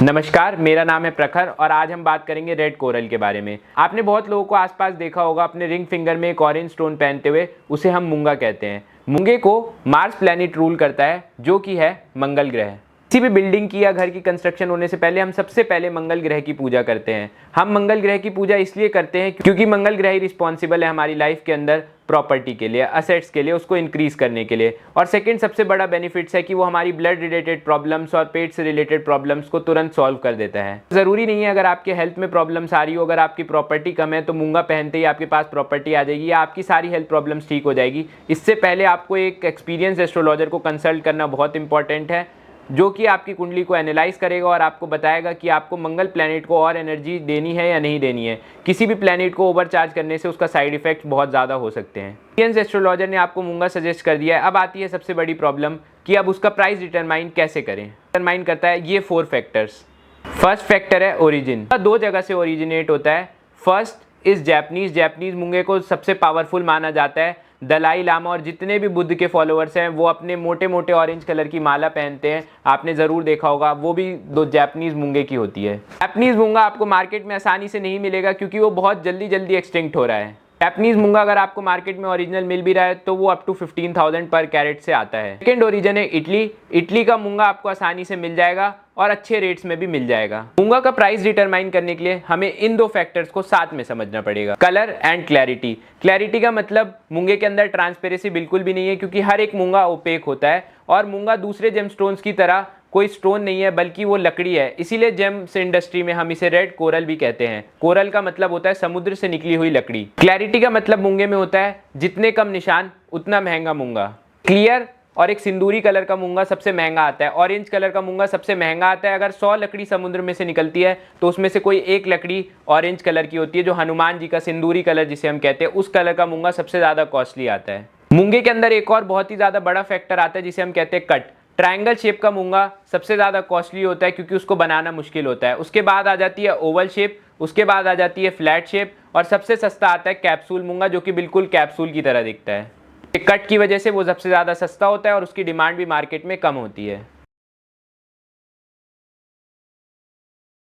नमस्कार, मेरा नाम है प्रखर और आज हम बात करेंगे रेड कोरल के बारे में। आपने बहुत लोगों को आसपास देखा होगा अपने रिंग फिंगर में एक ऑरेंज स्टोन पहनते हुए, उसे हम मूंगा कहते हैं। मूंगे को मार्स प्लैनेट रूल करता है, जो कि है मंगल ग्रह। किसी भी बिल्डिंग की या घर की कंस्ट्रक्शन होने से पहले हम सबसे पहले मंगल ग्रह की पूजा करते हैं। हम मंगल ग्रह की पूजा इसलिए करते हैं क्योंकि मंगल ग्रह ही रिस्पॉन्सिबल है हमारी लाइफ के अंदर प्रॉपर्टी के लिए, असेट्स के लिए, उसको इंक्रीज करने के लिए। और सेकंड सबसे बड़ा बेनिफिट्स है कि वो हमारी ब्लड रिलेटेड प्रॉब्लम्स और पेट से रिलेटेड प्रॉब्लम्स को तुरंत सॉल्व कर देता है। ज़रूरी नहीं है अगर आपके हेल्थ में प्रॉब्लम्स आ रही हो, अगर आपकी प्रॉपर्टी कम है तो मूंगा पहनते ही आपके पास प्रॉपर्टी आ जाएगी या आपकी सारी हेल्थ प्रॉब्लम्स ठीक हो जाएगी। इससे पहले आपको एक एक्सपीरियंस एस्ट्रोलॉजर को कंसल्ट करना बहुत इंपॉर्टेंट है, जो कि आपकी कुंडली को एनालाइज करेगा और आपको बताएगा कि आपको मंगल प्लैनेट को और एनर्जी देनी है या नहीं देनी है। किसी भी प्लैनेट को ओवरचार्ज करने से उसका साइड इफेक्ट्स बहुत ज़्यादा हो सकते हैं। एक्सपीरियंस एस्ट्रोलॉजर ने आपको मूंगा सजेस्ट कर दिया है। अब आती है सबसे बड़ी प्रॉब्लम कि अब उसका प्राइस डिटरमाइन कैसे करें। डिटरमाइन करता है ये 4 फैक्टर्स। फर्स्ट फैक्टर है ओरिजिन। 2 जगह से ओरिजिनेट होता है। फर्स्ट इज जैपनीज मूंगे को सबसे पावरफुल माना जाता है। दलाई लामा और जितने भी बुद्ध के फॉलोअर्स हैं वो अपने मोटे मोटे ऑरेंज कलर की माला पहनते हैं, आपने ज़रूर देखा होगा, वो भी 2 जैपनीज मूंगे की होती है। जैपनीज मूंगा आपको मार्केट में आसानी से नहीं मिलेगा क्योंकि वो बहुत जल्दी एक्सटिंक्ट हो रहा है। जैपनीज मूंगा अगर आपको मार्केट में ओरिजिनल मिल भी रहा है तो वो अप टू 15,000 पर कैरेट से आता है। सेकेंड ओरिजिन है इटली का मूंगा आपको आसानी से मिल जाएगा और अच्छे रेट्स में भी मिल जाएगा। मूंगा का प्राइस डिटरमाइन करने के लिए हमें इन 2 फैक्टर्स को साथ में समझना पड़ेगा, कलर एंड क्लैरिटी। क्लैरिटी का मतलब मूंगे के अंदर ट्रांसपेरेंसी बिल्कुल भी नहीं है क्योंकि हर एक मूंगा ओपेक होता है और मूंगा दूसरे जेमस्टोन्स की तरह कोई स्टोन नहीं है बल्कि वो लकड़ी है। इसीलिए जेम्स इंडस्ट्री में हम इसे रेड कोरल भी कहते हैं। कोरल का मतलब होता है समुद्र से निकली हुई लकड़ी। क्लैरिटी का मतलब मूंगे में होता है जितने कम निशान उतना महंगा मूंगा। क्लियर और एक सिंदूरी कलर का मूंगा सबसे महंगा आता है। ऑरेंज कलर का मूंगा सबसे महंगा आता है। अगर 100 लकड़ी समुद्र में से निकलती है तो उसमें से कोई एक लकड़ी ऑरेंज कलर की होती है, जो हनुमान जी का सिंदूरी कलर जिसे हम कहते हैं, उस कलर का मूंगा सबसे ज़्यादा कॉस्टली आता है। मूंगे के अंदर एक और बहुत ही ज़्यादा बड़ा फैक्टर आता है जिसे हम कहते हैं कट। ट्रायंगल शेप का मूंगा सबसे ज़्यादा कॉस्टली होता है क्योंकि उसको बनाना मुश्किल होता है। उसके बाद आ जाती है ओवल शेप, उसके बाद आ जाती है फ्लैट शेप और सबसे सस्ता आता है कैप्सूल मूंगा, जो कि बिल्कुल कैप्सूल की तरह दिखता है। कट की वजह से वो सबसे ज़्यादा सस्ता होता है और उसकी डिमांड भी मार्केट में कम होती है।